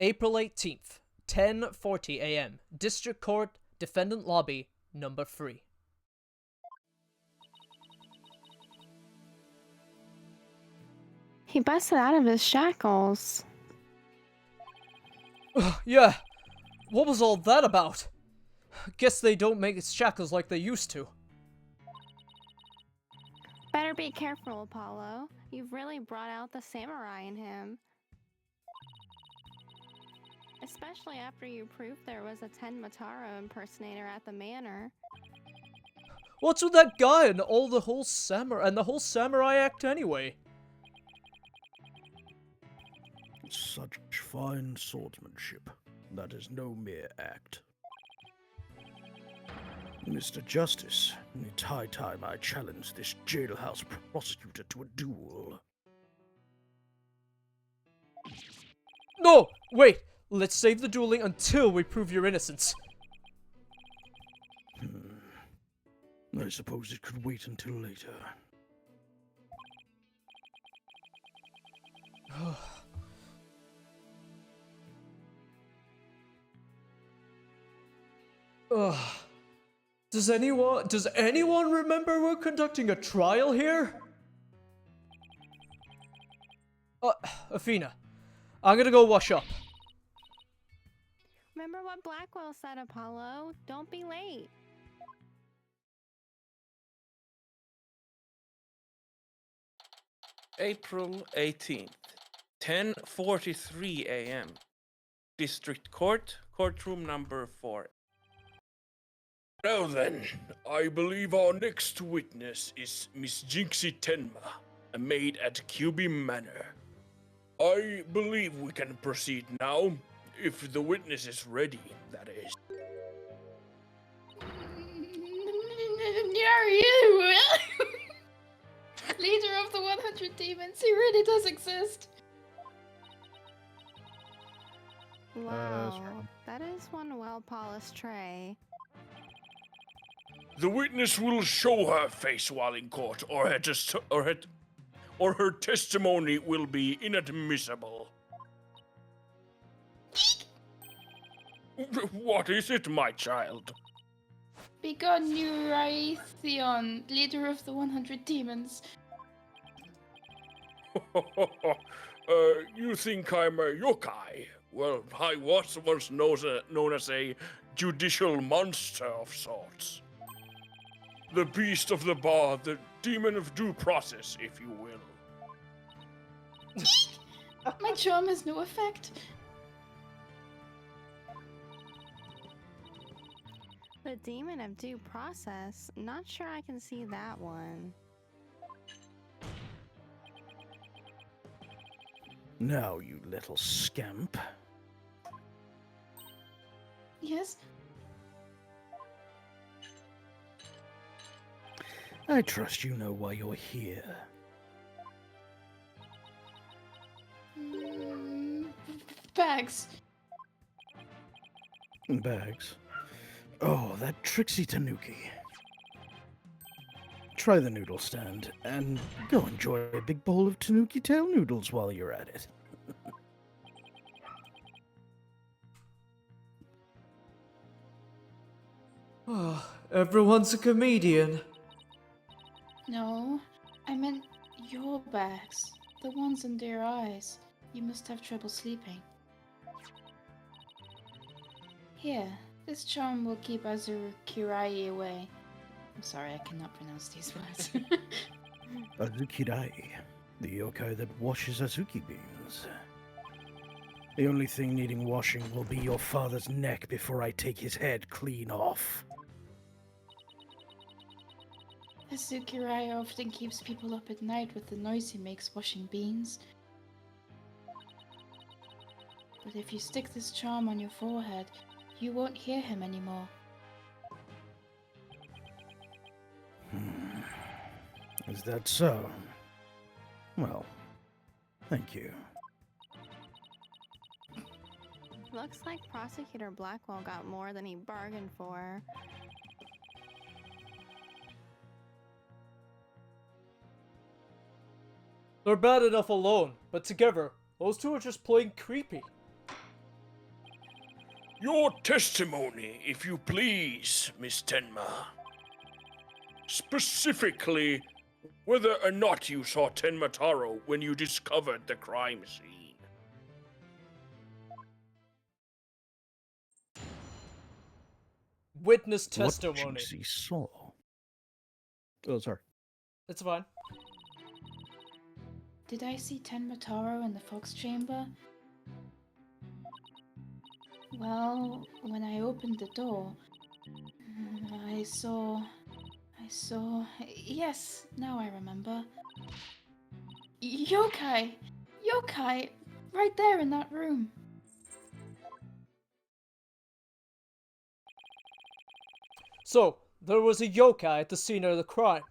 April 18th, 10:40 a.m. District Court, Defendant Lobby, number 3. He busted out of his shackles. Yeah, what was all that about? Guess they don't make shackles like they used to. Better be careful, Apollo. You've really brought out the samurai in him. Especially after you proved there was a Tenma Taro impersonator at the manor. What's with that guy and the whole samurai act anyway? Such fine swordsmanship. That is no mere act. Mr. Justice, it's high time I challenge this jailhouse prosecutor to a duel. No! Wait! Let's save the dueling until we prove your innocence. I suppose it could wait until later. Does anyone remember we're conducting a trial here? Athena, I'm gonna go wash up. Remember what Blackwell said, Apollo? Don't be late. April 18th, 10:43 a.m. District Court, courtroom number 4. Now then, I believe our next witness is Miss Jinxie Tenma, a maid at QB Manor. I believe we can proceed now, if the witness is ready, that is. Are you? Leader of the 100 demons, he really does exist. Wow, that is one well-polished tray. The witness will show her face while in court, or her testimony will be inadmissible. What is it, my child? Begone, Eurytheon, leader of the 100 demons. You think I'm a yokai? Well, I was once known as a judicial monster of sorts. The beast of the bar, the demon of due process, if you will. My charm has no effect. The demon of due process? Not sure I can see that one. Now, you little scamp. Yes? I trust you know why you're here. Bags. Bags. Oh, that tricksy Tanuki. Try the noodle stand, and go enjoy a big bowl of Tanuki tail noodles while you're at it. Everyone's a comedian. No, I meant your bags. The ones under your eyes. You must have trouble sleeping. Here, this charm will keep Azukirai away. I'm sorry, I cannot pronounce these words. Azukirai, the yokai that washes Azuki beans. The only thing needing washing will be your father's neck before I take his head clean off. Azukirai often keeps people up at night with the noise he makes washing beans. But if you stick this charm on your forehead, you won't hear him anymore. Is that so? Well, thank you. Looks like Prosecutor Blackwell got more than he bargained for. They're bad enough alone, but together, those two are just plain creepy. Your testimony, if you please, Miss Tenma. Specifically, whether or not you saw Tenma Taro when you discovered the crime scene. Witness What testimony. Jinxie saw? Oh, sorry. It's fine. Did I see Tenma Taro in the Fox Chamber? Well, when I opened the door, I saw... Yes, now I remember. Yokai! Yokai! Right there in that room. So, there was a yokai at the scene of the crime.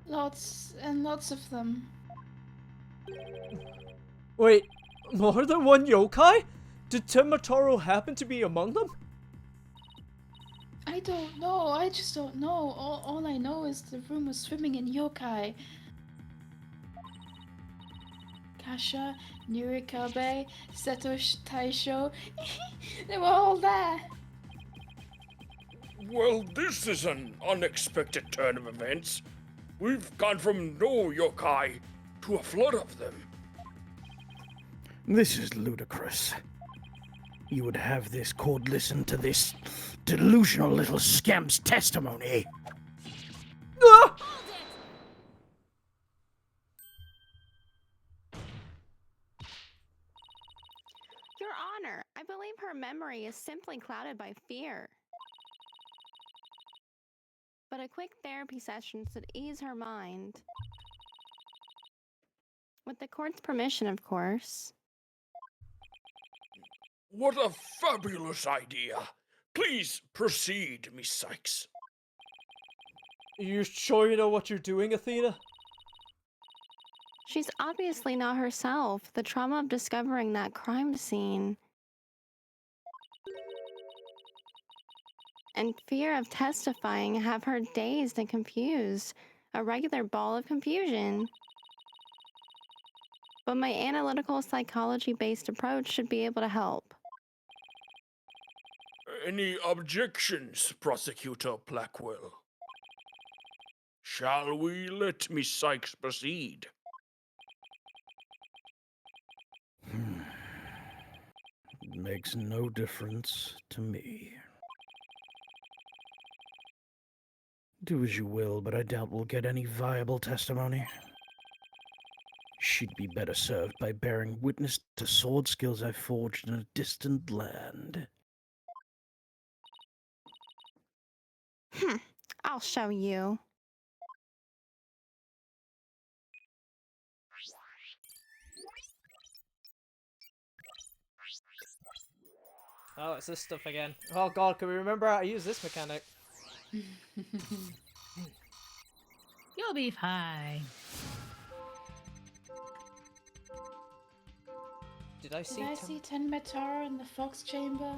Lots and lots of them. Wait, more than one yokai? Did Tenma Taro happen to be among them? I don't know. I just don't know. All I know is the room was swimming in yokai. Kasha, Nurikabe, Seto Taisho. They were all there. Well, this is an unexpected turn of events. We've gone from no yokai to a flood of them. This is ludicrous. You would have this court listen to this delusional little scamp's testimony. Ah! Your Honor, I believe her memory is simply clouded by fear. But a quick therapy session should ease her mind. With the court's permission, of course. What a fabulous idea. Please proceed, Miss Sykes. You sure you know what you're doing, Athena? She's obviously not herself. The trauma of discovering that crime scene. And fear of testifying have her dazed and confused. A regular ball of confusion. But my analytical psychology-based approach should be able to help. Any objections, Prosecutor Blackwell? Shall we let Miss Sykes proceed? It makes no difference to me. Do as you will, but I doubt we'll get any viable testimony. She'd be better served by bearing witness to sword skills I forged in a distant land. I'll show you. Oh, it's this stuff again. Oh god, can we remember how to use this mechanic? You'll be fine. Did I see Did I see Tenma Taro in the Fox Chamber?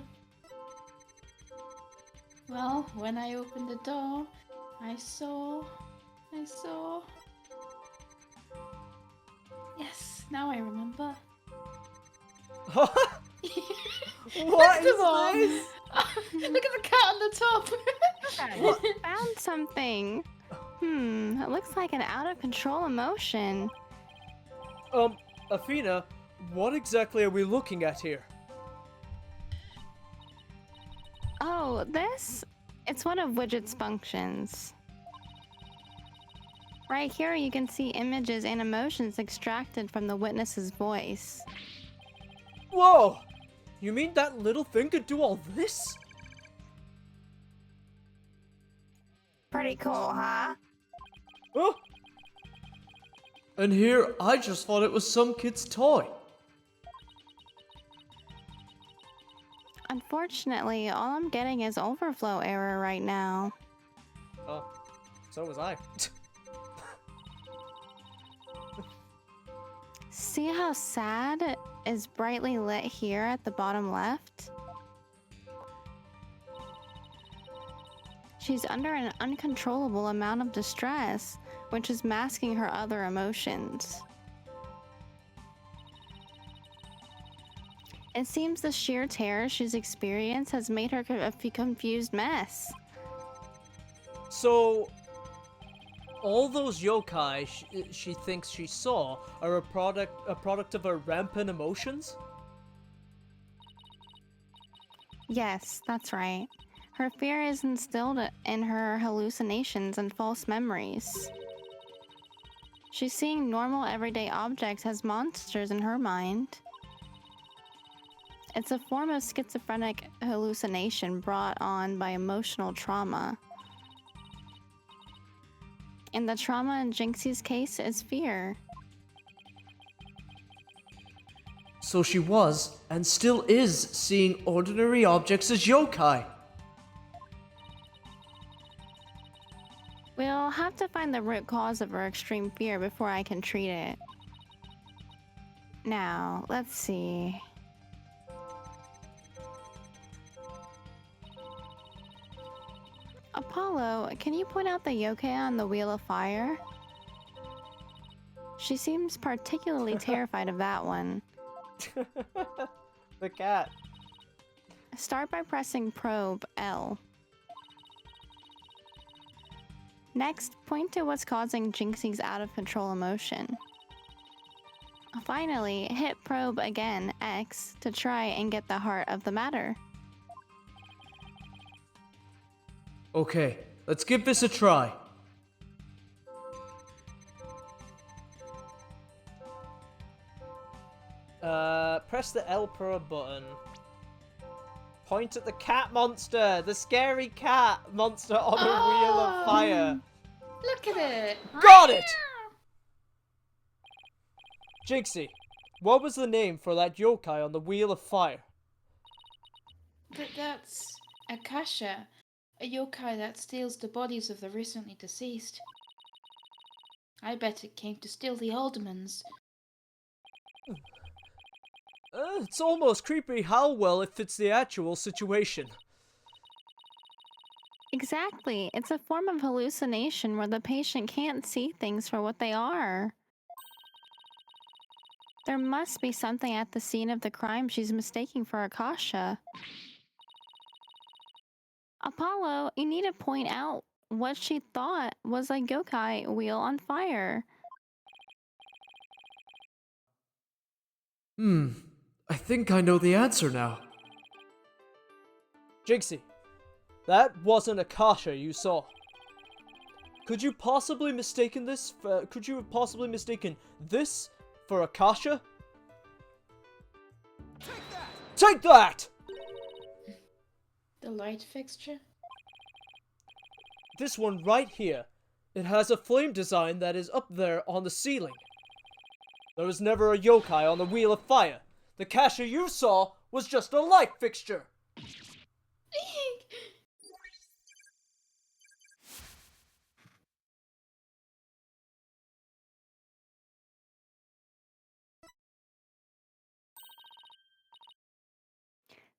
Well, when I opened the door, I saw... Yes, now I remember. What That's is the one. this? Look at the cat on the top. What? Found something. It looks like an out-of-control emotion. Athena, what exactly are we looking at here? Oh, this? It's one of Widget's functions. Right here you can see images and emotions extracted from the witness's voice. Whoa! You mean that little thing could do all this? Pretty cool, huh? Huh? And here, I just thought it was some kid's toy. Unfortunately, all I'm getting is overflow error right now. Oh, so was I. See how sad is brightly lit here at the bottom left? She's under an uncontrollable amount of distress, which is masking her other emotions. It seems the sheer terror she's experienced has made her a confused mess. So, all those yokai she thinks she saw are a product of her rampant emotions? Yes, that's right. Her fear is instilled in her hallucinations and false memories. She's seeing normal everyday objects as monsters in her mind. It's a form of schizophrenic hallucination brought on by emotional trauma. And the trauma in Jinxie's case is fear. So she was, and still is, seeing ordinary objects as yokai. We'll have to find the root cause of her extreme fear before I can treat it. Now, let's see. Apollo, can you point out the yokai on the Wheel of Fire? She seems particularly terrified of that one. The cat. Start by pressing probe L. Next, point to what's causing Jinxie's out-of-control emotion. Finally, hit probe again, X, to try and get the heart of the matter. Okay, let's give this a try. Press the L probe button. Point at the cat monster, the scary cat monster on the Wheel of Fire. Look at it! Got it! Jinxie, what was the name for that yokai on the Wheel of Fire? That's Akasha, a yokai that steals the bodies of the recently deceased. I bet it came to steal the aldermans. It's almost creepy how well it fits the actual situation. Exactly. It's a form of hallucination where the patient can't see things for what they are. There must be something at the scene of the crime she's mistaking for Akasha. Apollo, you need to point out what she thought was a yokai wheel on fire. I think I know the answer now. Jinxie, that wasn't Akasha you saw. Could you possibly mistaken this? Could you have possibly mistaken this for Akasha? Take that! The light fixture? This one right here. It has a flame design that is up there on the ceiling. There was never a yokai on the Wheel of Fire. The Kasha you saw was just a light fixture.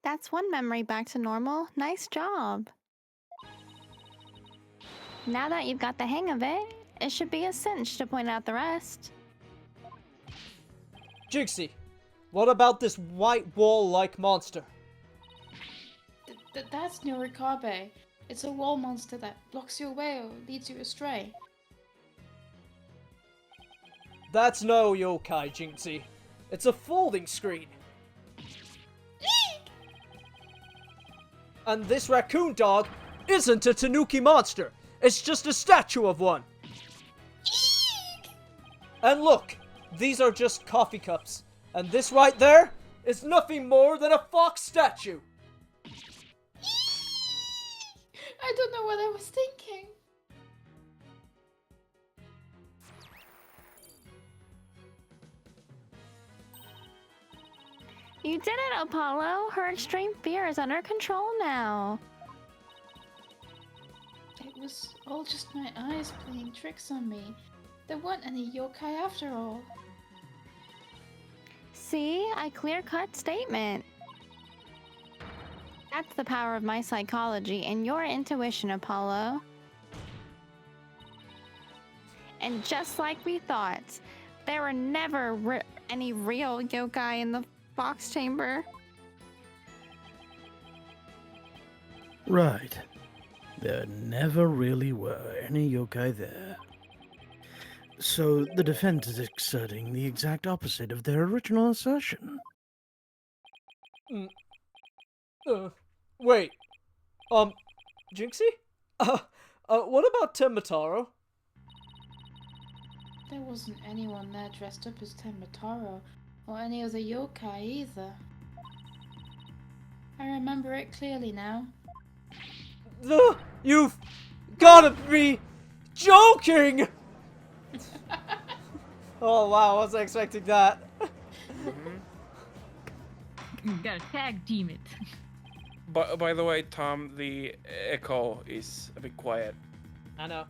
That's one memory back to normal. Nice job. Now that you've got the hang of it, it should be a cinch to point out the rest. Jinxie, what about this white wall-like monster? That's Norikabe. It's a wall monster that blocks your way or leads you astray. That's no yokai, Jinxie. It's a folding screen. And this raccoon dog isn't a tanuki monster. It's just a statue of one. And look, these are just coffee cups. And this right there is nothing more than a fox statue. I don't know what I was thinking. You did it, Apollo! Her extreme fear is under control now. It was all just my eyes playing tricks on me. There weren't any yokai after all. See? A clear-cut statement. That's the power of my psychology and your intuition, Apollo. And just like we thought, there were never any real yokai in the box chamber. Right. There never really were any yokai there. So the defense is exerting the exact opposite of their original assertion. Wait. Jinxie? What about Tenma, Taro? There wasn't anyone there dressed up as Tenma Taro or any other yokai either. I remember it clearly now. You've gotta be joking! Oh wow, I wasn't expecting that. You gotta tag team it. By the way, Tom, the echo is a bit quiet. I know.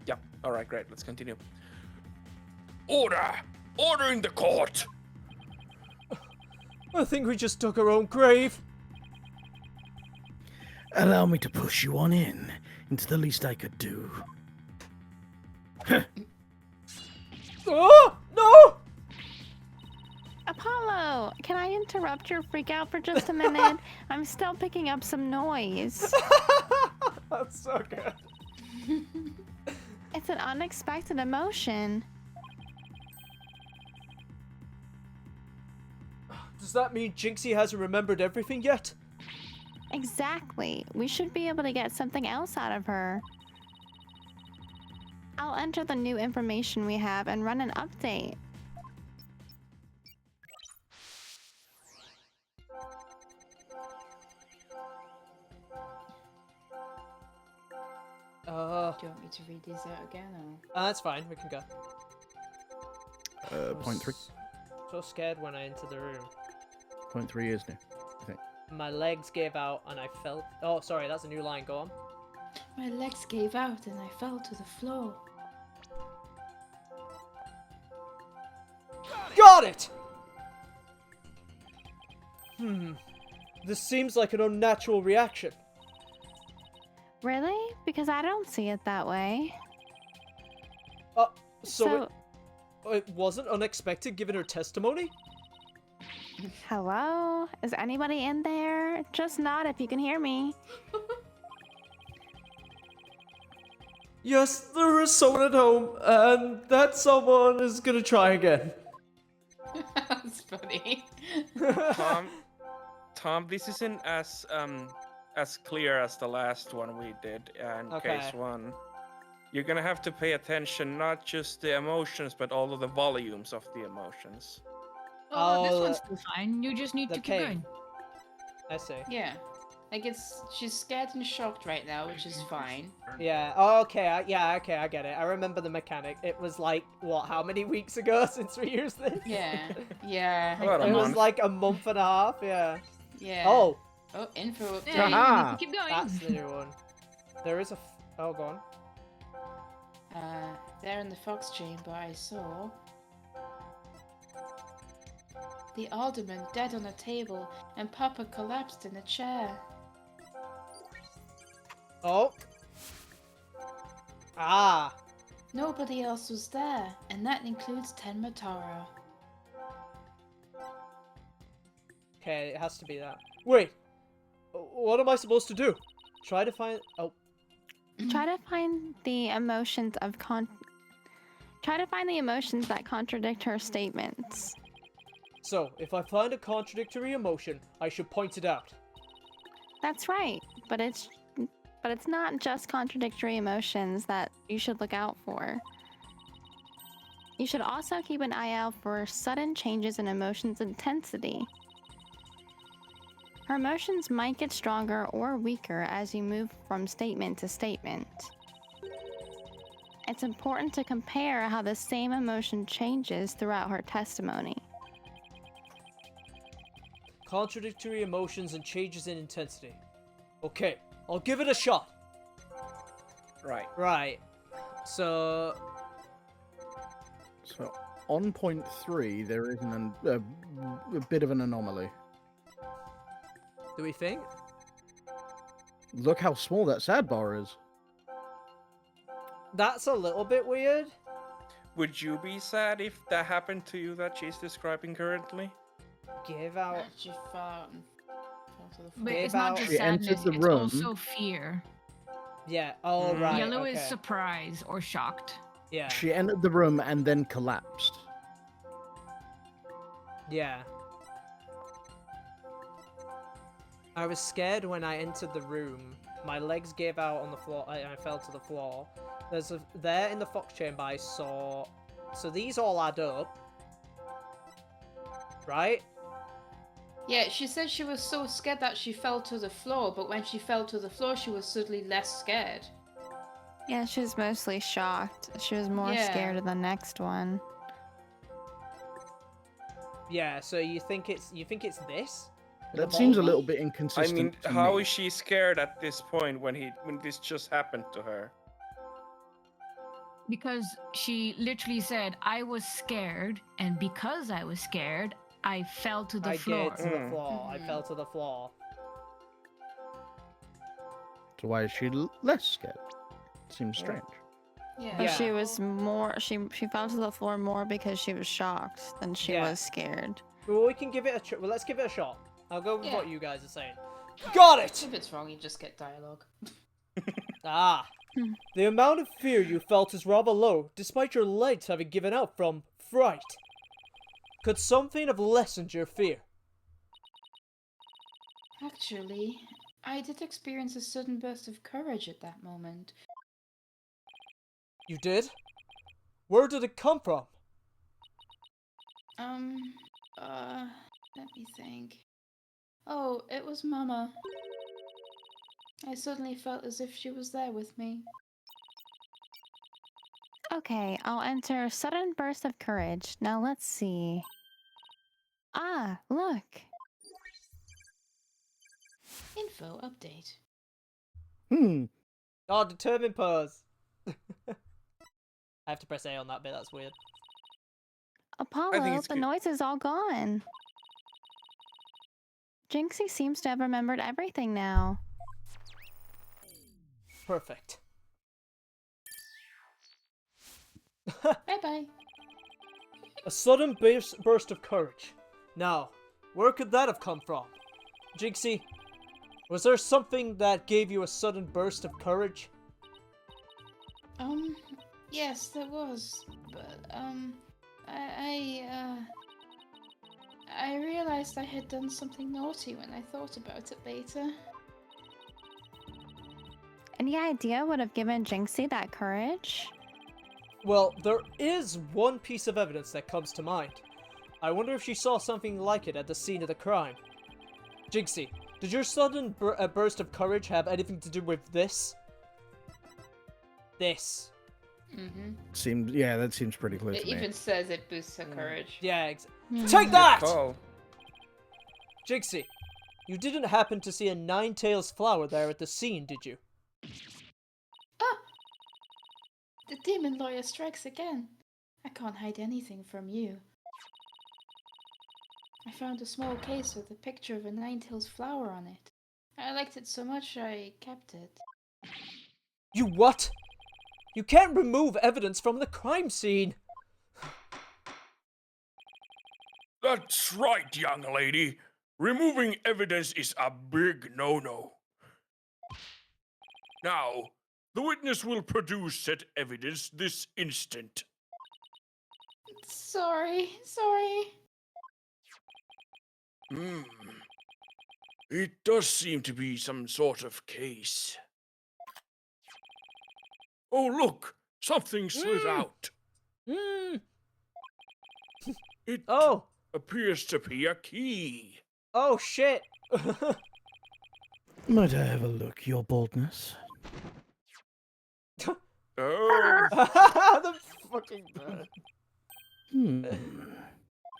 Yeah. All right, great. Let's continue. Order! Order in the court! I think we just dug our own grave. Allow me to push you on in. It's the least I could do. Oh, no! Apollo, can I interrupt your freak out for just a minute? I'm still picking up some noise. That's so good. It's an unexpected emotion. Does that mean Jinxie hasn't remembered everything yet? Exactly. We should be able to get something else out of her. I'll enter the new information we have and run an update. Do you want me to read these out again, or? That's fine, we can go. Point 3. So scared when I entered the room. Point 3 is new, I think. My legs gave out and I fell. Oh, sorry, that's a new line, go on. My legs gave out and I fell to the floor. Got it! This seems like an unnatural reaction. Really? Because I don't see it that way. So it wasn't unexpected given her testimony? Hello? Is anybody in there? Just nod if you can hear me. Yes, there is someone at home, and that someone is gonna try again. That's funny. Tom, this isn't as clear as the last one we did in Okay. case 1. You're gonna have to pay attention, not just the emotions, but all of the volumes of the emotions. Oh, this Oh, one's still fine. You just need the to keep pain. going. I see. Yeah. Like she's scared and shocked right now, which is fine. Yeah. Oh, okay. Okay. I get it. I remember the mechanic. It was like what? How many weeks ago since we used this? Yeah. Yeah. About a It was month. like a month and a half. Yeah. Yeah. Oh, Oh, info update. Yeah, you Aha! need to keep going. that's the new one. There is a. Oh, go on. There in the fox chamber I saw the alderman dead on a table and Papa collapsed in a chair. Oh. Ah. Nobody else was there, and that includes Tenma Taro. Okay, it has to be that. Wait. What am I supposed to do? Try to find. Oh. Try to find the emotions of Try to find the emotions that contradict her statements. So, if I find a contradictory emotion, I should point it out. That's right, but it's not just contradictory emotions that you should look out for. You should also keep an eye out for sudden changes in emotions' intensity. Her emotions might get stronger or weaker as you move from statement to statement. It's important to compare how the same emotion changes throughout her testimony. Contradictory emotions and changes in intensity. Okay, I'll give it a shot. Right. Right. So, So, on point 3, there is a bit of an anomaly. do we think? Look how small that sad bar is. That's a little bit weird. Would you be sad if that happened to you that she's describing currently? Give out. She fought and to the But floor. it's not just She entered sadness, the it's room. also fear. Yeah. Oh, right. Yellow okay. is surprise or shocked. Yeah. She entered the room and then collapsed. Yeah. I was scared when I entered the room. My legs gave out on the floor. I fell to the floor. There in the fox chamber I saw. So these all add up, right? Yeah, she said she was so scared that she fell to the floor, but when she fell to the floor, she was suddenly less scared. Yeah, she was mostly shocked. She was more Yeah. scared of the next one. Yeah. So you think it's this? The That seems a bottom little one? bit I inconsistent. mean, to how me. is she scared at this point when this just happened to her? Because she literally said, I was scared, and because I was scared, I fell to the I floor. get to the Mm. floor. I Mhm. fell to the floor. So why is she less scared? Seems Yeah. strange. Yeah. But Yeah. she was more. She fell to the floor more because she was shocked than she Yeah. was scared. Well, we can give it a. Well, let's give it a shot. I'll go with Yeah. what you guys are saying. Got it. If it's wrong, you just get dialogue. Ah. Hmm. The amount of fear you felt is rather low, despite your legs having given out from fright. Could something have lessened your fear? Actually, I did experience a sudden burst of courage at that moment. You did? Where did it come from? Let me think. Oh, it was Mama. I suddenly felt as if she was there with me. Okay, I'll enter sudden burst of courage. Now let's see. Ah, look. Info update. Oh, determined pose. I have to press A on that bit, that's weird. Apollo, it's the good. noise is all gone. Jinxie seems to have remembered everything now. Perfect. Bye bye. A sudden burst of courage. Now, where could that have come from? Jinxie, was there something that gave you a sudden burst of courage? Yes, there was. But, I realized I had done something naughty when I thought about it later. Any idea would have given Jinxie that courage? Well, there is one piece of evidence that comes to mind. I wonder if she saw something like it at the scene of the crime. Jinxie, did your sudden burst of courage have anything to do with this? This. Mm-hmm. Yeah, that seems pretty clear It to me. even says it boosts her courage. Yeah, Hmm. take that! Call. Jinxie, you didn't happen to see a nine-tails flower there at the scene, did you? Ah! The demon lawyer strikes again. I can't hide anything from you. I found a small case with a picture of a nine-tails flower on it. I liked it so much I kept it. You what? You can't remove evidence from the crime scene! That's right, young lady. Removing evidence is a big no-no. Now, the witness will produce said evidence this instant. Sorry. It does seem to be some sort of case. Oh, look! Something slid out. Hmm. It Oh. appears to be a key. Oh, shit. Might I have a look, your boldness? Oh, The fucking bird.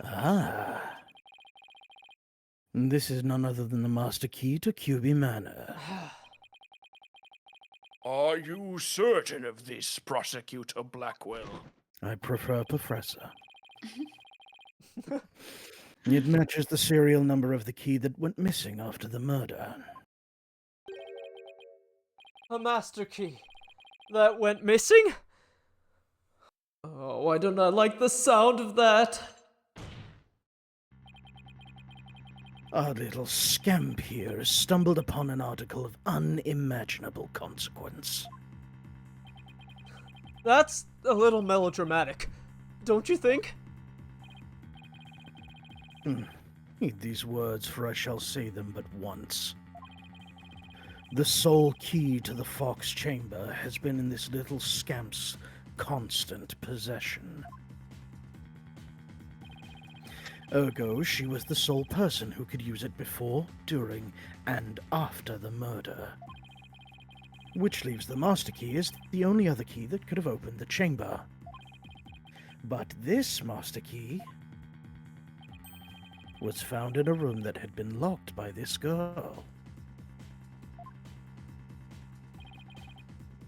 Ah. This is none other than the master key to QB Manor. are you certain of this, Prosecutor Blackwell? I prefer Professor. It matches the serial number of the key that went missing after the murder. A master key that went missing? Oh, why don't I like the sound of that? Our little scamp here has stumbled upon an article of unimaginable consequence. That's a little melodramatic, don't you think? Heed these words, for I shall say them but once. The sole key to the Fox Chamber has been in this little scamp's constant possession. Ergo, she was the sole person who could use it before, during, and after the murder. Which leaves the Master Key as the only other key that could have opened the chamber. But this Master Key was found in a room that had been locked by this girl.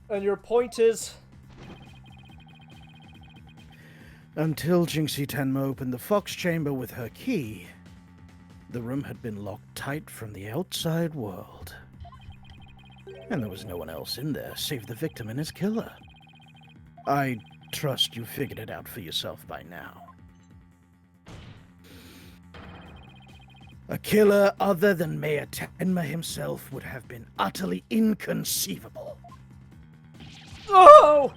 And your point is? Until Jinxie Tenma opened the Fox Chamber with her key, the room had been locked tight from the outside world. And there was no one else in there save the victim and his killer. I trust you figured it out for yourself by now. A killer other than Mayor Tenma himself would have been utterly inconceivable. Oh!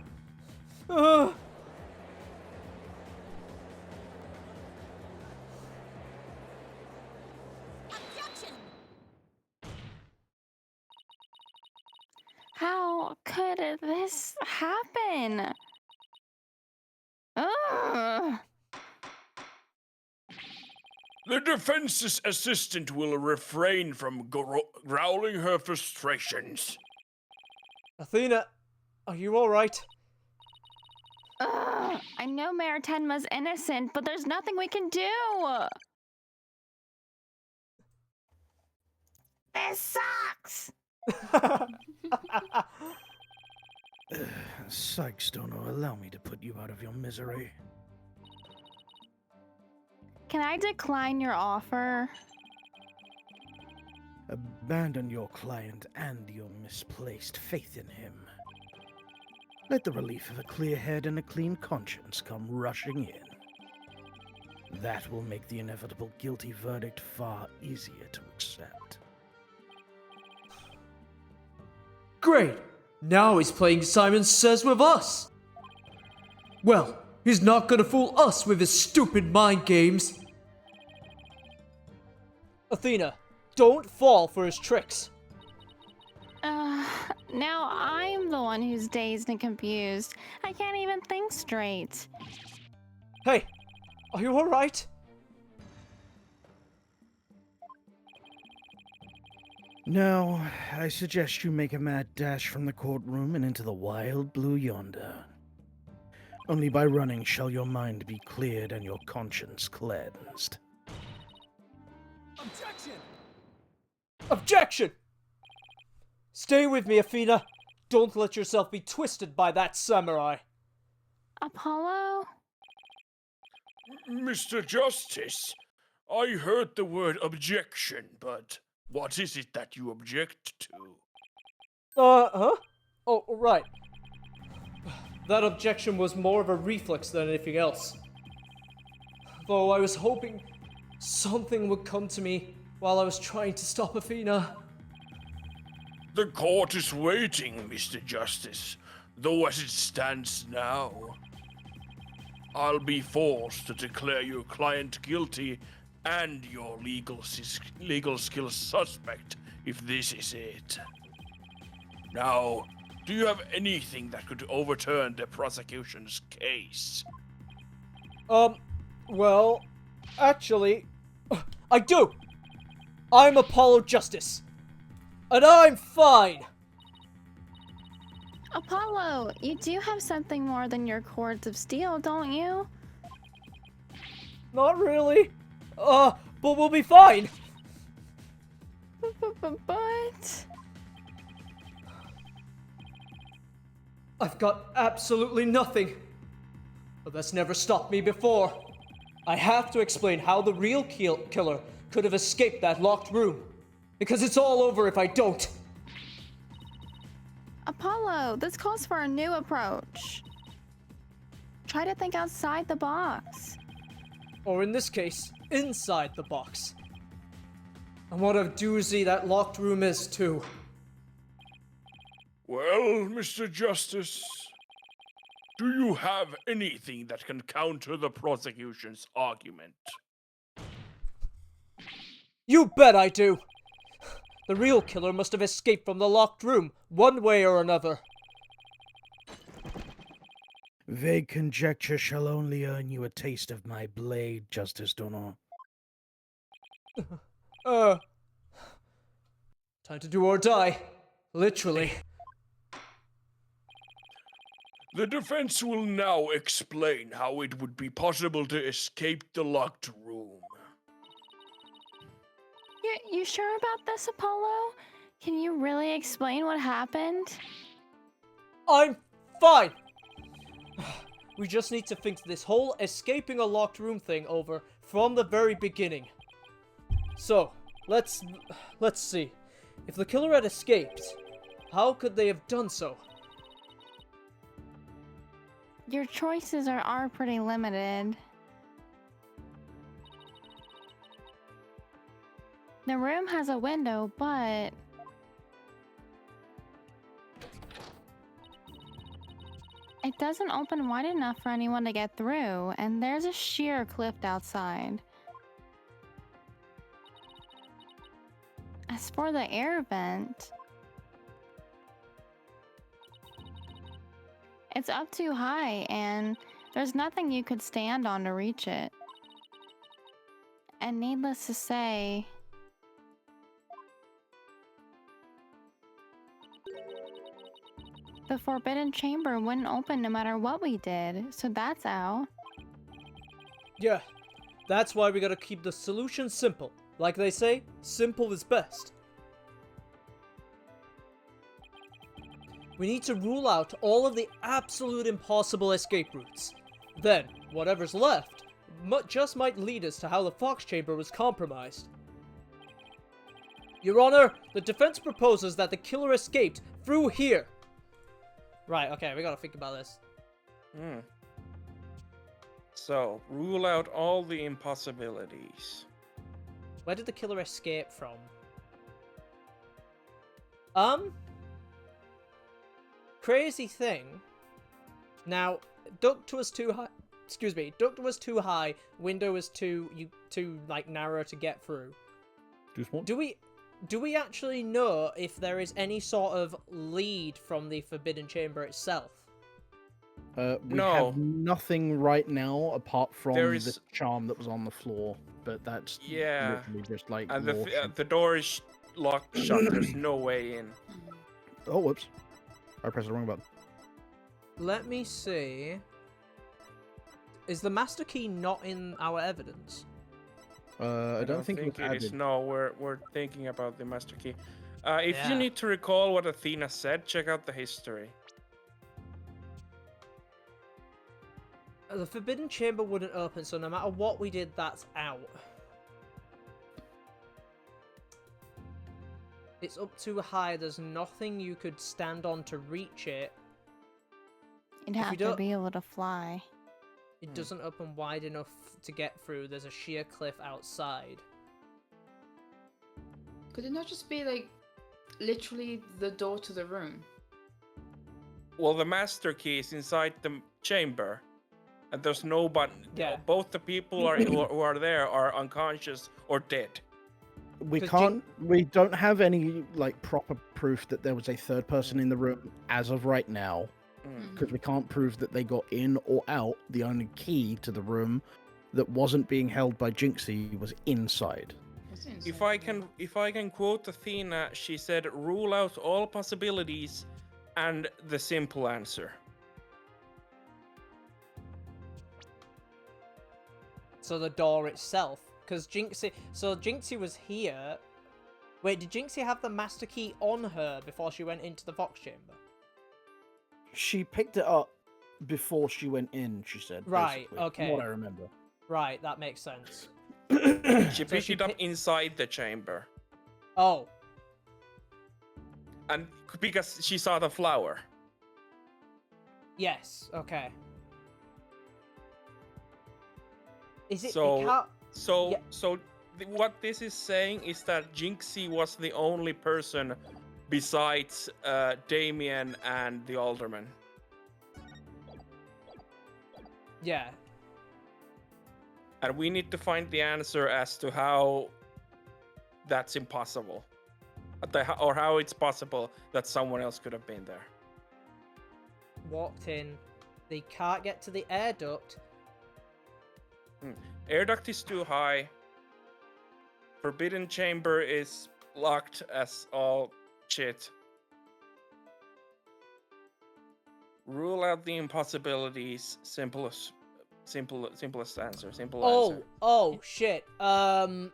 How could this happen? Ugh. The defense's assistant will refrain from growling her frustrations. Athena, are you alright? Ugh. I know Mayor Tenma's innocent, but there's nothing we can do. This sucks. Sykes, Dono, allow me to put you out of your misery. Can I decline your offer? Abandon your client and your misplaced faith in him. Let the relief of a clear head and a clean conscience come rushing in. That will make the inevitable guilty verdict far easier to accept. Great! Now he's playing Simon Says with us! Well, he's not gonna fool us with his stupid mind games! Athena, don't fall for his tricks! Now I'm the one who's dazed and confused. I can't even think straight. Hey, are you alright? Now, I suggest you make a mad dash from the courtroom and into the wild blue yonder. Only by running shall your mind be cleared and your conscience cleansed. Objection! Objection! Stay with me, Athena. Don't let yourself be twisted by that samurai. Apollo? Mr. Justice, I heard the word objection, but what is it that you object to? Huh? Oh, right. That objection was more of a reflex than anything else. Though I was hoping something would come to me while I was trying to stop Athena. The court is waiting, Mr. Justice, though as it stands now, I'll be forced to declare your client guilty and your legal skills suspect if this is it. Now, do you have anything that could overturn the prosecution's case? Well, actually, I do! I'm Apollo Justice. And I'm fine! Apollo, you do have something more than your cords of steel, don't you? Not really. But we'll be fine. But... I've got absolutely nothing. But that's never stopped me before. I have to explain how the real killer could have escaped that locked room. Because it's all over if I don't. Apollo, this calls for a new approach. Try to think outside the box. Or in this case, inside the box. And what a doozy that locked room is, too. Well, Mr. Justice, do you have anything that can counter the prosecution's argument? You bet I do! The real killer must have escaped from the locked room, one way or another. Vague conjecture shall only earn you a taste of my blade, Justice Dono. Time to do or die. Literally. The defense will now explain how it would be possible to escape the locked room. You sure about this, Apollo? Can you really explain what happened? I'm fine! We just need to think this whole escaping a locked room thing over from the very beginning. So, let's see. If the killer had escaped, how could they have done so? Your choices are pretty limited. The room has a window, but it doesn't open wide enough for anyone to get through, and there's a sheer cliff outside. As for the air vent, it's up too high, and there's nothing you could stand on to reach it. And needless to say, the forbidden chamber wouldn't open no matter what we did, so that's out. Yeah, that's why we gotta keep the solution simple. Like they say, simple is best. We need to rule out all of the absolute impossible escape routes. Then, whatever's left just might lead us to how the Fox Chamber was compromised. Your Honor, the defense proposes that the killer escaped through here. Right, okay, we gotta think about this. So, rule out all the impossibilities. Where did the killer escape from? Crazy thing. Now, duct was too high. Excuse me, duct was too high. Window was too like narrow to get through. Too small? Do we actually know if there is any sort of lead from the Forbidden Chamber itself? We No. have nothing right now apart from There the is- charm that was on the floor, but that's Yeah. literally just like And lore the door is locked shut. There's no way in. Oh, whoops. I pressed the wrong button. Let me see. Is the master key not in our evidence? I don't think it was it is. added. No, we're thinking about the master key. If Yeah. you need to recall what Athena said, check out the history. The Forbidden Chamber wouldn't open, so no matter what we did, that's out. It's up too high, there's nothing you could stand on to reach it. You'd If have we to don't- be able to fly. It doesn't open wide enough to get through, there's a sheer cliff outside. Could it not just be like literally the door to the room? Well, the master key is inside the chamber, and there's no button. Yeah. Both the people who are there are unconscious or dead. We 'Cause can't. We don't have any like proper proof that there was a third person in the room as of right now, because we can't prove that they got in or out. The only key to the room that wasn't being held by Jinxie was inside. What's inside If the I can quote Athena, she said, "Rule out all possibilities, and the simple answer." So the door itself, because Jinxie was here. Wait, did Jinxie have the master key on her before she went into the Fox Chamber? She picked it up before she went in. She said, Right, basically, okay. from what I remember. Right, that makes sense. She So picked she it up pick- inside the chamber, Oh, and because she saw the flower. yes, okay. Is it? So- it can't- So Yeah. so what this is saying is that Jinxie was the only person besides Damien and the alderman. Yeah. And we need to find the answer as to how that's impossible. Or how it's possible that someone else could have been there. Walked in. They can't get to the air duct. Air duct is too high. Forbidden chamber is locked as all shit. Rule out the impossibilities. Simplest answer. Simple answer. Oh, shit. Oh,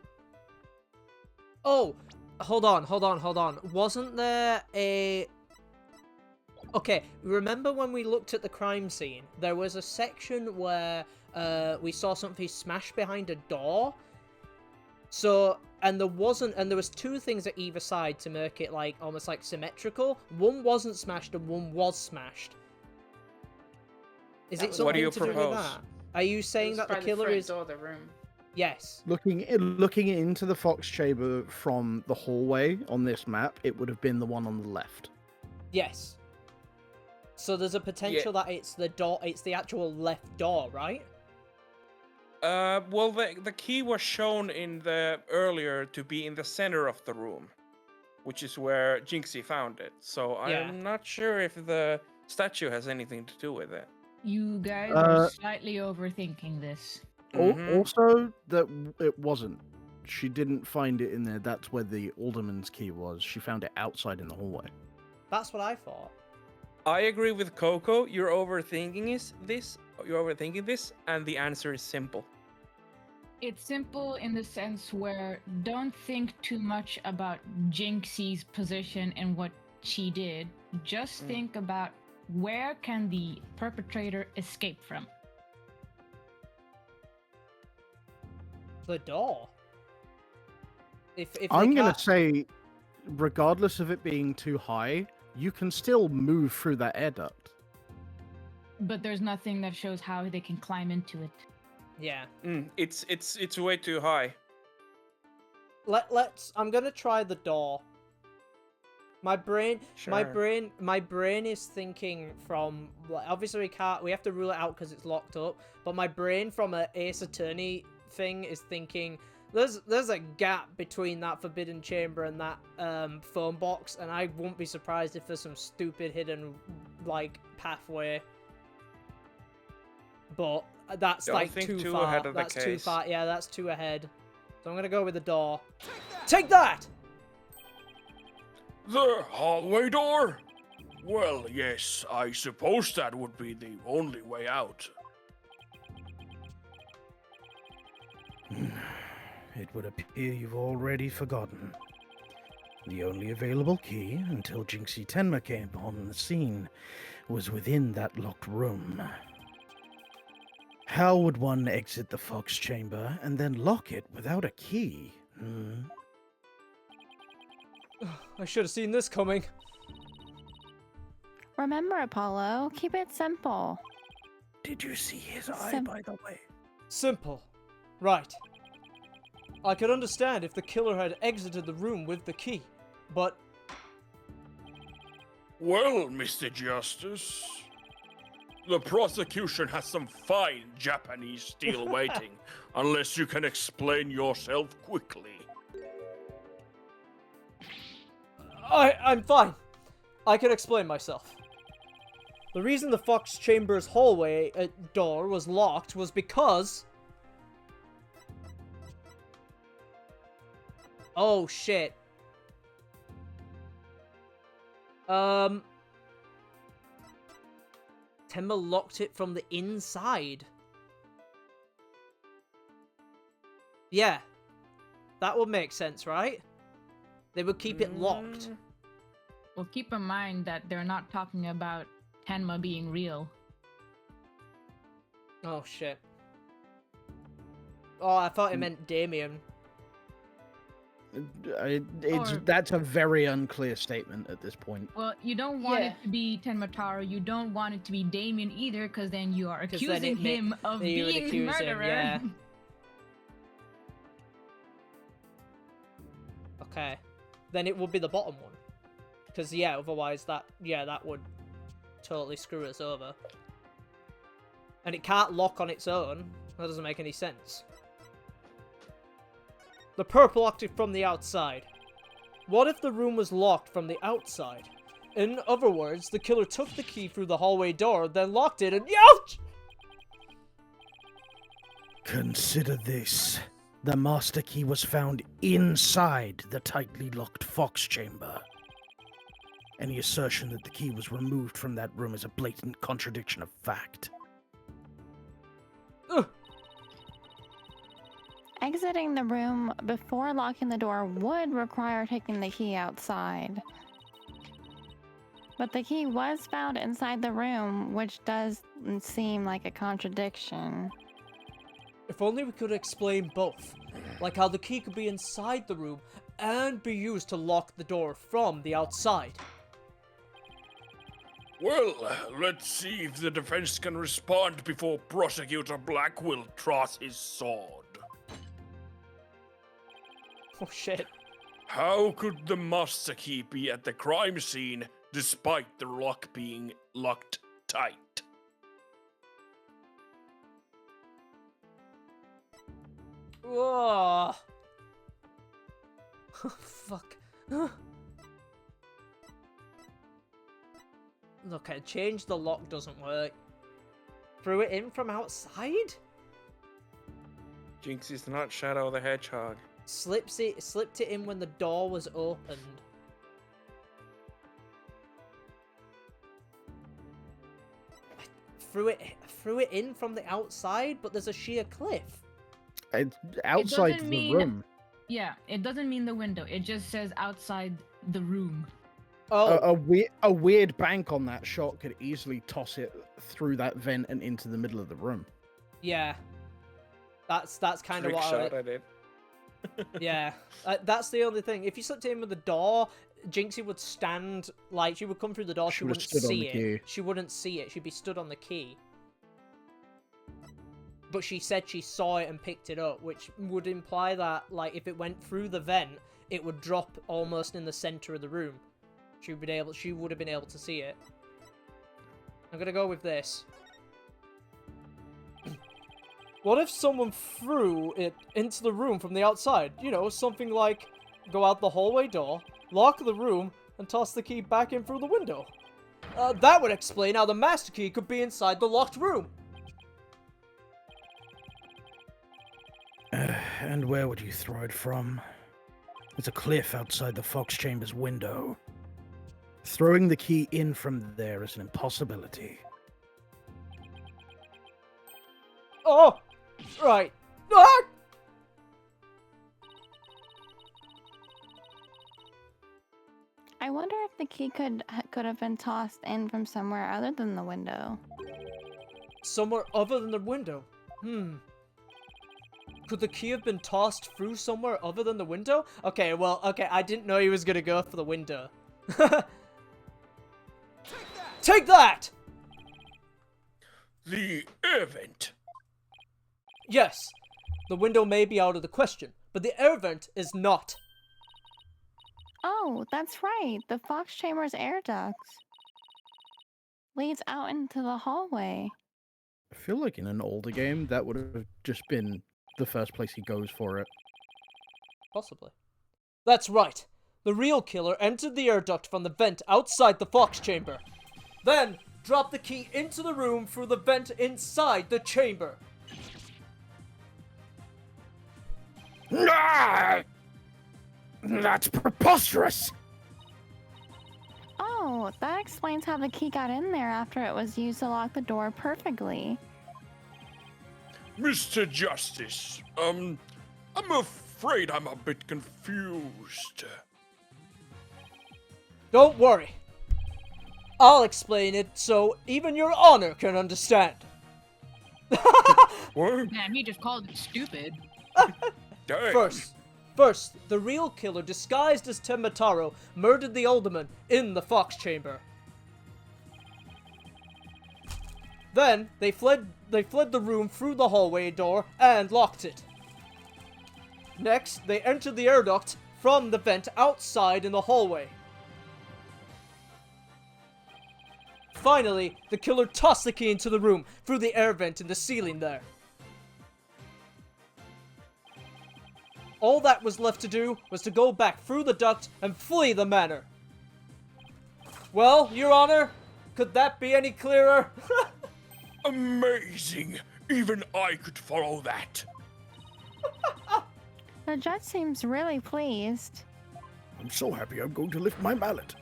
hold on. Wasn't there a... Okay, remember when we looked at the crime scene? There was a section where we saw something smashed behind a door. So, and there was two things at either side to make it like almost like symmetrical. One wasn't smashed and one was smashed. Is it something to do with that? Are you saying that the killer is... door of the room. Yes. Looking into the fox chamber from the hallway on this map, it would have been the one on the left. Yes. So there's a potential that it's the door, it's the actual left door, right? Well, the key was shown in the earlier to be in the center of the room, which is where Jinxie found it. So I'm not sure if the statue has anything to do with it. You guys are slightly overthinking this. Also, that it wasn't. She didn't find it in there. That's where the alderman's key was. She found it outside in the hallway. That's what I thought. I agree with Coco. You're overthinking this, and the answer is simple. It's simple in the sense where don't think too much about Jinxie's position and what she did. Just think about where can the perpetrator escape from. The door. If I'm going to say, regardless of it being too high, you can still move through that air duct. But there's nothing that shows how they can climb into it. Yeah. It's way too high. I'm gonna try the door. My brain is thinking from, obviously we have to rule it out because it's locked up, but my brain from a Ace Attorney thing is thinking there's a gap between that forbidden chamber and that phone box, and I won't be surprised if there's some stupid hidden like pathway. But that's Don't like think too too far. ahead of the That's too case. far. Yeah, that's too ahead. So I'm gonna go with the door. Take that! The hallway door? Well, yes, I suppose that would be the only way out. It would appear you've already forgotten. The only available key, until Jinxie Tenma came on the scene, was within that locked room. How would one exit the fox chamber and then lock it without a key? I should have seen this coming. Remember, Apollo, keep it simple. Did you see his eye, by the way? Simple. Right. I could understand if the killer had exited the room with the key, but... Well, Mr. Justice, the prosecution has some fine Japanese steel waiting, unless you can explain yourself quickly. I'm fine. I can explain myself. The reason the Fox Chamber's hallway door was locked was because... Oh, shit. Tenma locked it from the inside. Yeah. That would make sense, right? They would keep it locked. Well, keep in mind that they're not talking about Tenma being real. Oh, shit. Oh, I thought it meant Damien. That's a very unclear statement at this point. Well, you don't want it to be Tenma Taro. You don't want it to be Damien either, because then you are 'Cause then accusing him of you would being the accuse him, murderer. yeah. Okay. Then it would be the bottom one. Because, yeah, otherwise that would totally screw us over. And it can't lock on its own. That doesn't make any sense. The purple locked it from the outside. What if the room was locked from the outside? In other words, the killer took the key through the hallway door, then locked it and ouch! Consider this. The master key was found inside the tightly locked fox chamber. Any assertion that the key was removed from that room is a blatant contradiction of fact. Ugh. Exiting the room before locking the door would require taking the key outside. But the key was found inside the room, which does seem like a contradiction. If only we could explain both. Like how the key could be inside the room and be used to lock the door from the outside. Well, let's see if the defense can respond before Prosecutor Blackwell draws his sword. Oh shit. How could the master key be at the crime scene despite the lock being locked tight? Whoa. Fuck. Okay, change the lock doesn't work. Threw it in from outside? Jinxie's not Shadow the Hedgehog. Slipped it in when the door was opened. Threw it in from the outside, but there's a sheer cliff. It's outside doesn't the mean- room. Yeah, it doesn't mean the window. It just says outside the room. Oh, A weird bank on that shot could easily toss it through that vent and into the middle of the room. yeah. That's kind of Trick what shot at it. Yeah, that's the only thing. If you slipped it in with the door, Jinxie would stand, like, she would come through the door, She she would've wouldn't stood on see the it. key. She wouldn't see it, she'd be stood on the key. But she said she saw it and picked it up, which would imply that, like, if it went through the vent, it would drop almost in the center of the room. She would have been able to see it. I'm gonna go with this. What if someone threw it into the room from the outside? You know, something like go out the hallway door, lock the room, and toss the key back in through the window. That would explain how the master key could be inside the locked room. And where would you throw it from? There's a cliff outside the fox chamber's window. Throwing the key in from there is an impossibility. Oh! Right. Ah! I wonder if the key could have been tossed in from somewhere other than the window. Somewhere other than the window. Could the key have been tossed through somewhere other than the window? Okay, I didn't know he was gonna go for the window. Take that! The air vent. Yes, the window may be out of the question, but the air vent is not. Oh, that's right. The fox chamber's air duct leads out into the hallway. I feel like in an older game, that would have just been the first place he goes for it. Possibly. That's right. The real killer entered the air duct from the vent outside the fox chamber. Then, dropped the key into the room through the vent inside the chamber. Ah! That's preposterous! Oh, that explains how the key got in there after it was used to lock the door perfectly. Mr. Justice, I'm afraid I'm a bit confused. Don't worry. I'll explain it so even your honor can understand. What? Damn, he just called it stupid. Dang. First, the real killer, disguised as Tenma Taro, murdered the alderman in the fox chamber. Then, they fled the room through the hallway door and locked it. Next, they entered the air duct from the vent outside in the hallway. Finally, the killer tossed the key into the room through the air vent in the ceiling there. All that was left to do was to go back through the duct and flee the manor. Well, Your Honor, could that be any clearer? Amazing! Even I could follow that. The judge seems really pleased. I'm so happy I'm going to lift my mallet.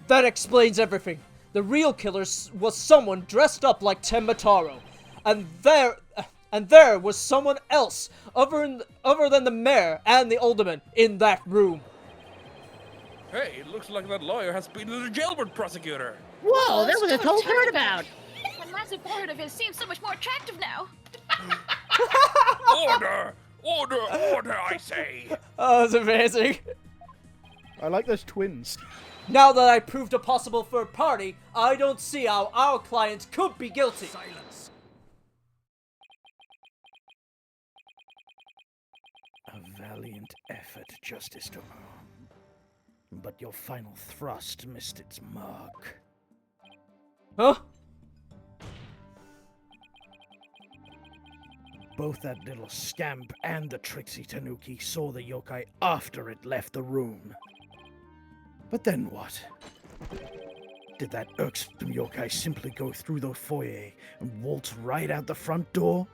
That explains everything. The real killer was someone dressed up like Tenma Taro, and there was someone else other than the mayor and the alderman in that room. Hey, it looks like that lawyer has been the jailbird prosecutor. Whoa, that was a whole turnabout. That massive forehead of his seems so much more attractive now. Order! Order! Order, I say! Oh, that's amazing. I like those twins. Now that I proved a possible third party, I don't see how our client could be guilty. Silence. A valiant effort, Justice Tomo. But your final thrust missed its mark. Huh? Both that little scamp and the tricksy tanuki saw the yokai after it left the room. But then what? Did that irksome yokai simply go through the foyer and waltz right out the front door?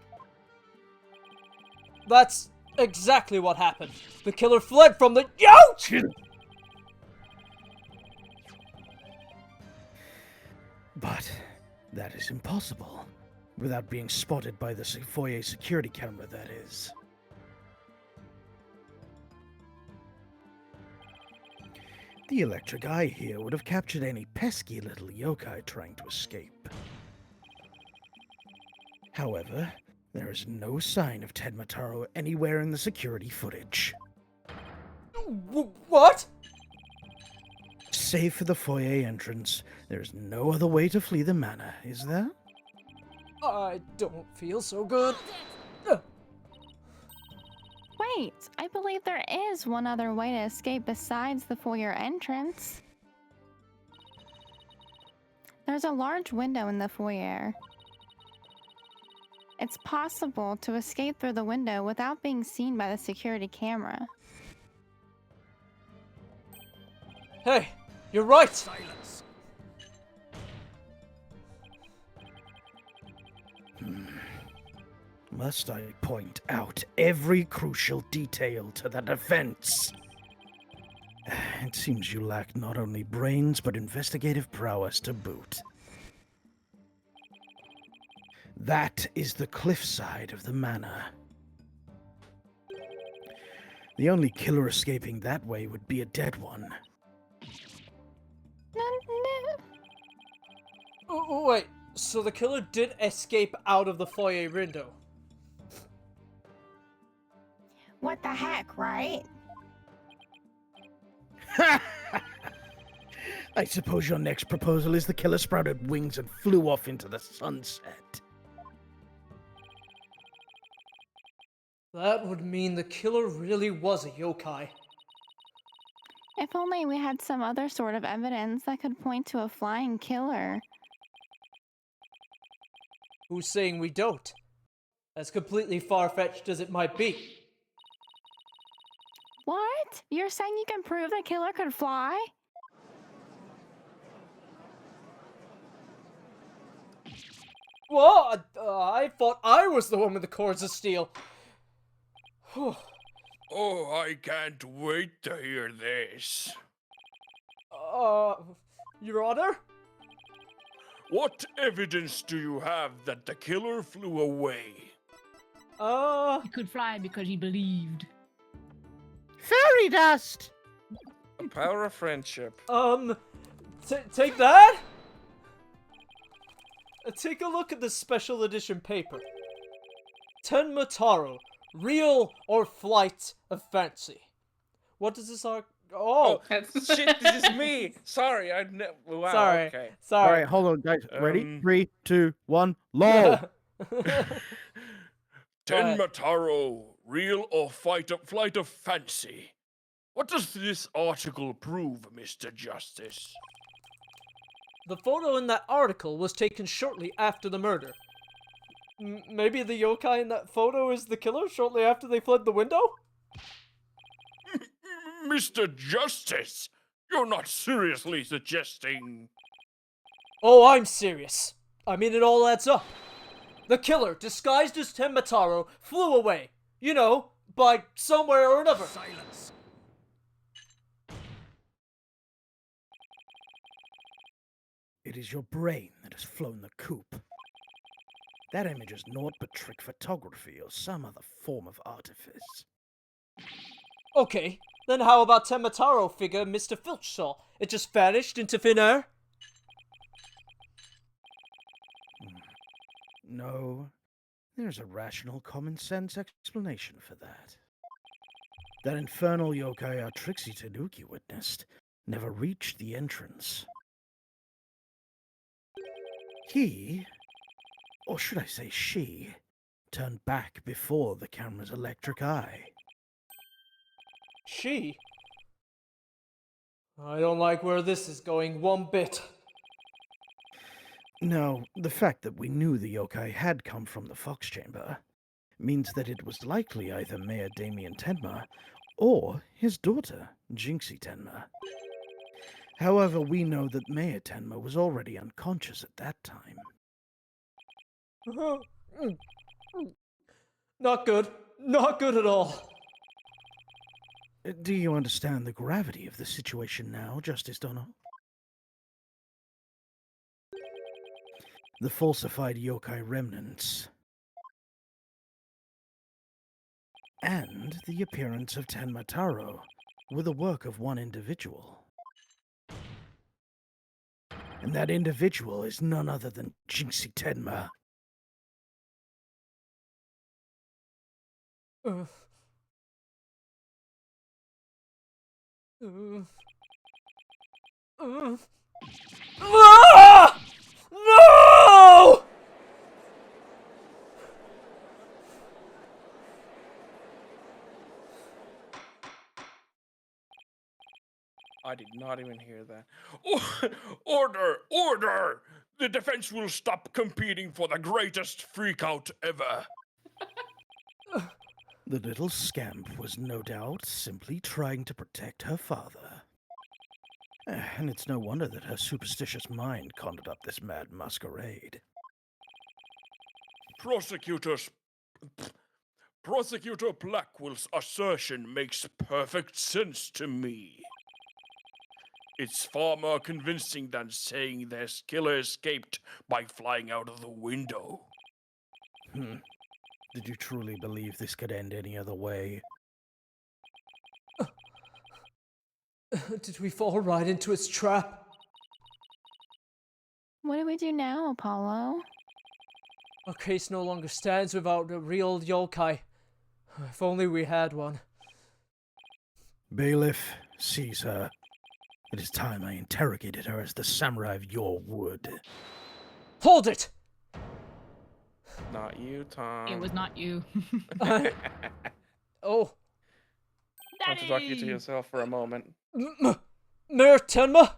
That's exactly what happened. The killer fled from the— Ouch! But that is impossible. Without being spotted by the foyer security camera, that is. The electric eye here would have captured any pesky little yokai trying to escape. However, there is no sign of Tenma Taro anywhere in the security footage. What? Save for the foyer entrance, there is no other way to flee the manor, is there? I don't feel so good. Wait, I believe there is one other way to escape besides the foyer entrance. There's a large window in the foyer. It's possible to escape through the window without being seen by the security camera. Hey, you're right. Silence. Must I point out every crucial detail to the defense? It seems you lack not only brains, but investigative prowess to boot. That is the cliffside of the manor. The only killer escaping that way would be a dead one. Wait, so the killer did escape out of the foyer window? What the heck, right? I suppose your next proposal is the killer sprouted wings and flew off into the sunset. That would mean the killer really was a yokai. If only we had some other sort of evidence that could point to a flying killer. Who's saying we don't? As completely far-fetched as it might be. What? You're saying you can prove the killer could fly? What? I thought I was the one with the cords of steel. Oh, I can't wait to hear this. Your Honor? What evidence do you have that the killer flew away? He could fly because he believed. Fairy dust! The power of friendship. Take that? Take a look at this special edition paper. Tenma Taro, Real or Flight of Fancy. What does this arc? Oh, Shit, this is me. Sorry, wow, sorry. okay. Sorry. Alright, hold on, guys. Ready? 3, 2, 1, LOL! Tenma Taro, Real or Flight of Fancy? What does this article prove, Mr. Justice? The photo in that article was taken shortly after the murder. Maybe the yokai in that photo is the killer shortly after they fled the window? Mr. Justice, you're not seriously suggesting... Oh, I'm serious. I mean, it all adds up. The killer, disguised as Tenma Taro, flew away. You know, by somewhere or another. Silence! It is your brain that has flown the coop. That image is naught but trick photography or some other form of artifice. Okay, then how about Tenma Taro figure Mr. Filch saw? It just vanished into thin air? No, there's a rational common sense explanation for that. That infernal yokai our Trixie Tanuki witnessed never reached the entrance. He, or should I say she, turned back before the camera's electric eye. She? I don't like where this is going one bit. Now, the fact that we knew the yokai had come from the Fox Chamber means that it was likely either Mayor Damien Tenma or his daughter, Jinxie Tenma. However, we know that Mayor Tenma was already unconscious at that time. Not good. Not good at all. Do you understand the gravity of the situation now, Justice Dono? The falsified yokai remnants and the appearance of Tenma Taro were the work of one individual. And that individual is none other than Jinxie Tenma. Ah! No! I did not even hear that. Order! Order! The defense will stop competing for the greatest freakout ever. The little scamp was no doubt simply trying to protect her father. And it's no wonder that her superstitious mind conjured up this mad masquerade. Prosecutor Blackwell's assertion makes perfect sense to me. It's far more convincing than saying their killer escaped by flying out of the window. Did you truly believe this could end any other way? Did we fall right into its trap? What do we do now, Apollo? Our case no longer stands without a real yokai. If only we had one. Bailiff, seize her. It is time I interrogated her as the samurai of your wood. Hold it! Not you, Tom. It was not you. Oh. Why don't you talk to yourself for a moment? Mayor Tenma?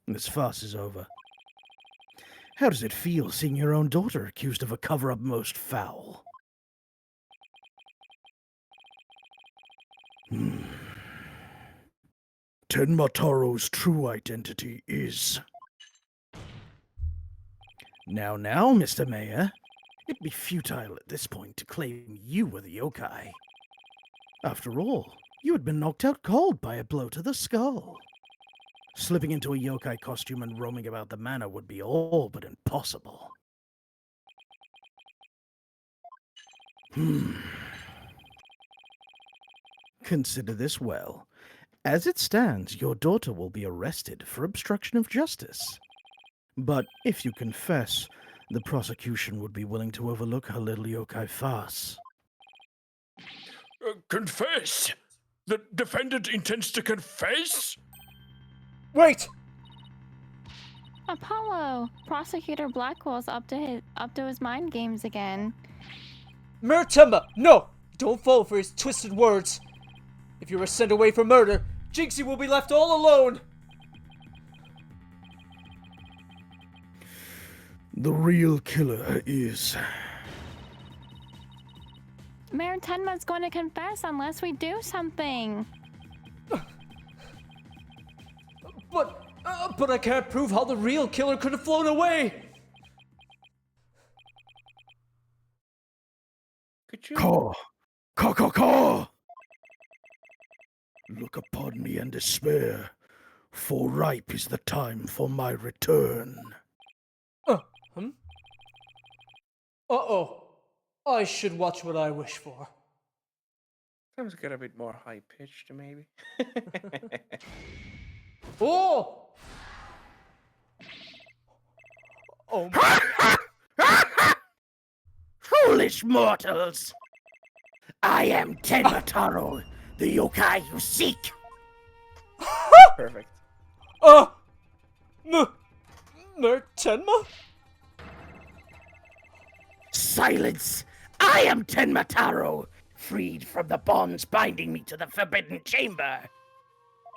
This farce is over. How does it feel seeing your own daughter accused of a cover-up most foul? Tenma Taro's true identity is... Now, Mr. Mayor. It'd be futile at this point to claim you were the yokai. After all, you had been knocked out cold by a blow to the skull. Slipping into a yokai costume and roaming about the manor would be all but impossible. Consider this well. As it stands, your daughter will be arrested for obstruction of justice. But if you confess, the prosecution would be willing to overlook her little yokai farce. Confess? The defendant intends to confess? Wait! Apollo! Prosecutor Blackwell's up to his mind games again. Mayor Tenma, no! Don't fall for his twisted words. If you are sent away for murder, Jinxie will be left all alone. The real killer is... Mayor Tenma's going to confess unless we do something. But I can't prove how the real killer could have flown away. Could you? Caw! Caw, caw, caw! Look upon me and despair, for ripe is the time for my return. Uh-oh. I should watch what I wish for. Sounds get a bit more high pitched, maybe. Oh! Oh, Foolish mortals! I am Tenma Taro, the yokai you seek. Perfect. Mayor Tenma? Silence! I am Tenma Taro, freed from the bonds binding me to the Forbidden Chamber.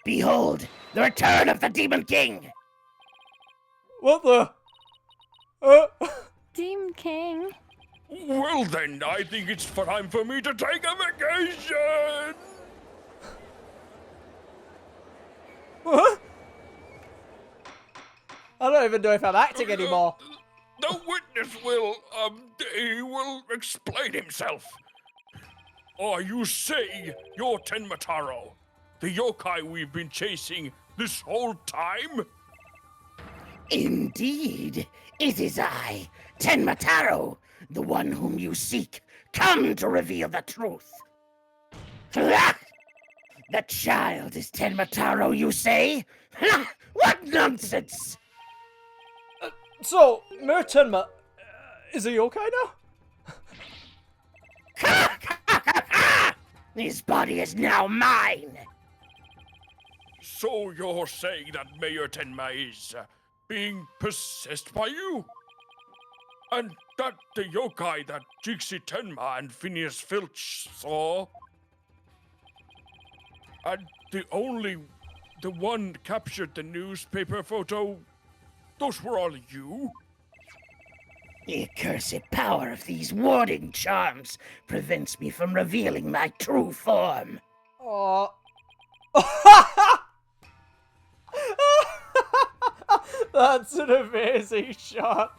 Behold, the return of the Demon King! What the? Demon King. Well then, I think it's time for me to take a vacation! Huh? I don't even know if I'm acting anymore. The witness will, he will explain himself. Are you saying you're Tenma Taro, the yokai we've been chasing this whole time? Indeed, it is I, Tenma Taro, the one whom you seek, come to reveal the truth. The child is Tenma Taro, you say? What nonsense! So, Mayor Tenma is a yokai now? His body is now mine! So you're saying that Mayor Tenma is being possessed by you? And that the yokai that Jinxie Tenma and Phineas Filch saw? And the one captured the newspaper photo, those were all you? The accursed power of these warding charms prevents me from revealing my true form. That's an amazing shot.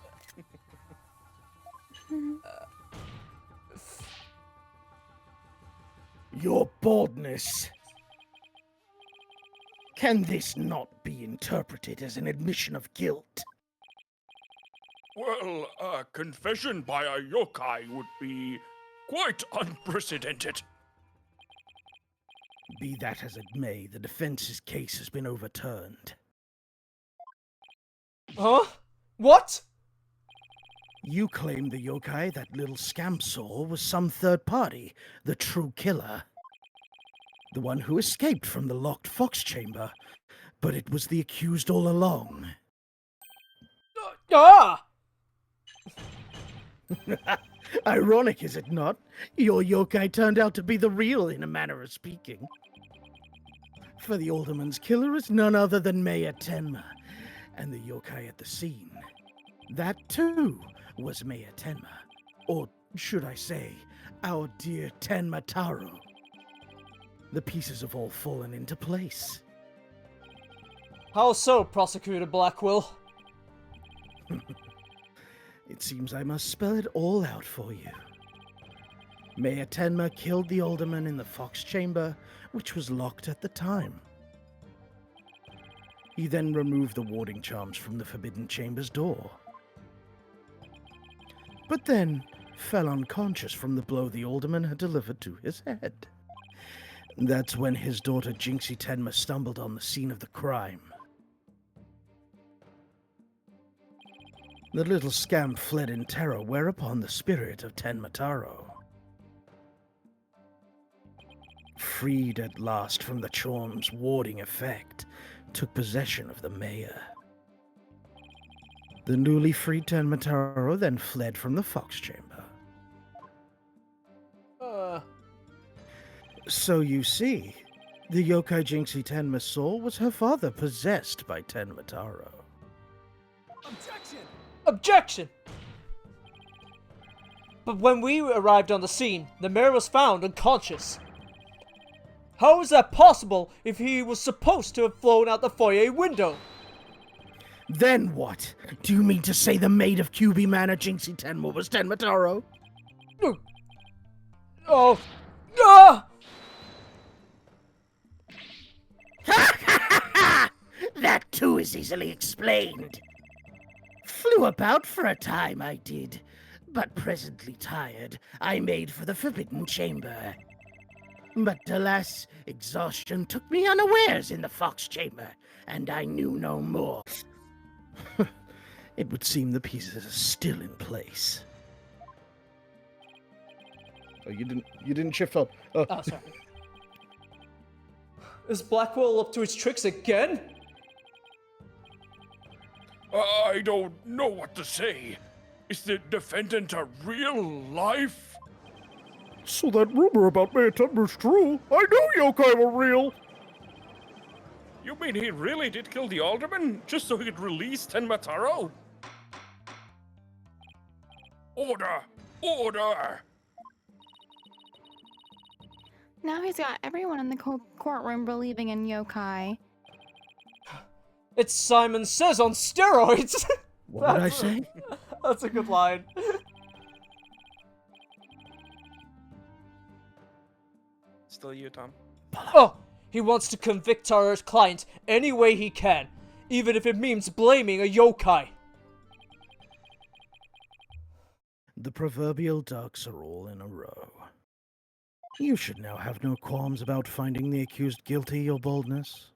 Your boldness. Can this not be interpreted as an admission of guilt? Well, a confession by a yokai would be quite unprecedented. Be that as it may, the defense's case has been overturned. Huh? What? You claim the yokai that little scamp saw was some third party, the true killer. The one who escaped from the locked fox chamber, but it was the accused all along. Ironic, is it not? Your yokai turned out to be the real, in a manner of speaking. For the alderman's killer is none other than Mayor Tenma, and the yokai at the scene. That too was Mayor Tenma, or should I say, our dear Tenma Taro. The pieces have all fallen into place. How so, Prosecutor Blackwell? It seems I must spell it all out for you. Mayor Tenma killed the alderman in the fox chamber, which was locked at the time. He then removed the warding charms from the Forbidden Chamber's door. But then fell unconscious from the blow the alderman had delivered to his head. That's when his daughter Jinxie Tenma stumbled on the scene of the crime. The little scamp fled in terror, whereupon the spirit of Tenma Taro, freed at last from the charm's warding effect, took possession of the mayor. The newly freed Tenma Taro then fled from the Fox Chamber. So you see, the yokai Jinxie Tenma's soul was her father possessed by Tenma Taro. Objection! But when we arrived on the scene, the mayor was found unconscious. How is that possible if he was supposed to have flown out the foyer window? Then what? Do you mean to say the maid of QB Manor Jinxie Tenma was Tenma Taro? Oh. Ah! That too is easily explained. Flew about for a time, I did, but presently tired, I made for the Forbidden Chamber. But alas, exhaustion took me unawares in the Fox Chamber, and I knew no more. It would seem the pieces are still in place. Oh, you didn't shift up. Oh, sorry. Is Blackwell up to his tricks again? I don't know what to say. Is the defendant a real life? So that rumor about Mayor Tenma's true. I knew yokai were real. You mean he really did kill the alderman just so he could release Tenma Taro? Order! Order! Now he's got everyone in the courtroom believing in yokai. It's Simon Says on steroids! What did I say? That's a good line. Still you, Tom. Oh! He wants to convict Taro's client any way he can, even if it means blaming a yokai. The proverbial ducks are all in a row. You should now have no qualms about finding the accused guilty, Your Boldness.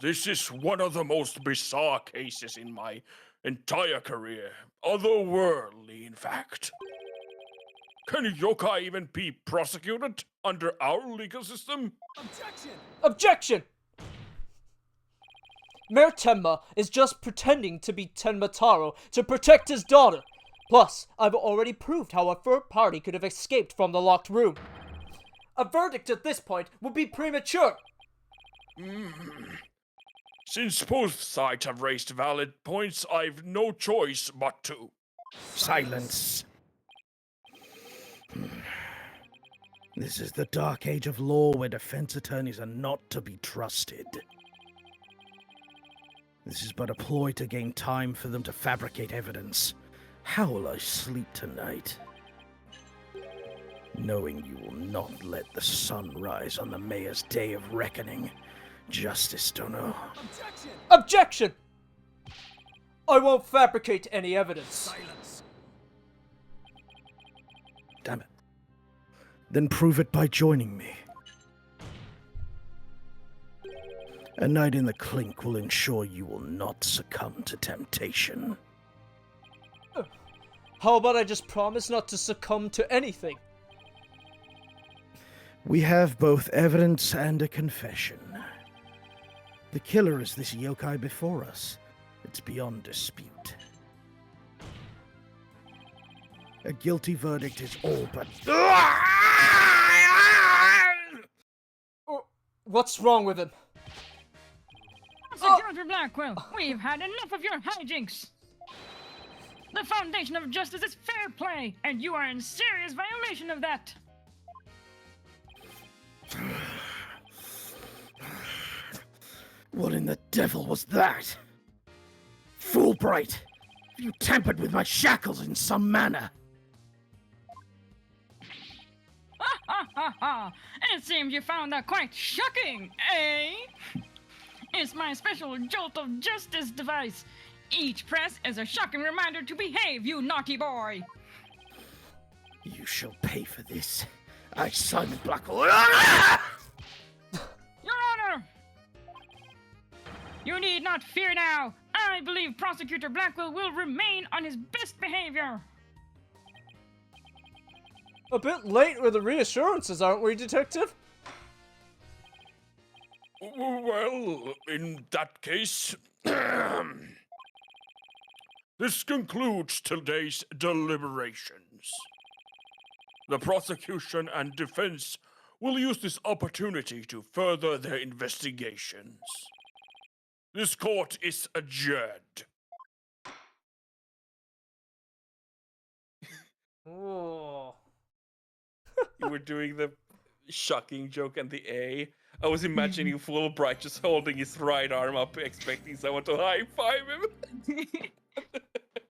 This is one of the most bizarre cases in my entire career. Otherworldly, in fact. Can yokai even be prosecuted under our legal system? Objection! Mayor Tenma is just pretending to be Tenma Taro to protect his daughter. Plus, I've already proved how a third party could have escaped from the locked room. A verdict at this point would be premature. Since both sides have raised valid points, I've no choice but to. Silence. This is the dark age of law where defense attorneys are not to be trusted. This is but a ploy to gain time for them to fabricate evidence. How will I sleep tonight? Knowing you will not let the sun rise on the mayor's day of reckoning. Justice, Dono. Objection! I won't fabricate any evidence. Silence. Damn it. Then prove it by joining me. A night in the clink will ensure you will not succumb to temptation. How about I just promise not to succumb to anything? We have both evidence and a confession. The killer is this yokai before us. It's beyond dispute. A guilty verdict is all but... What's wrong with him? Secretary Blackwell, we've had enough of your hijinks. The foundation of justice is fair play, and you are in serious violation of that. What in the devil was that? Fulbright, you tampered with my shackles in some manner. Ha ha ha ha! It seems you found that quite shocking, eh? It's my special jolt of justice device. Each press is a shocking reminder to behave, you naughty boy. You shall pay for this. I, Simon Blackwell. Your Honor! You need not fear now. I believe Prosecutor Blackwell will remain on his best behavior. A bit late with the reassurances, aren't we, Detective? Well, in that case, This concludes today's deliberations. The prosecution and defense will use this opportunity to further their investigations. This court is adjourned. Oh. You were doing the shocking joke and the A. I was imagining Fulbright just holding his right arm up, expecting someone to high five him.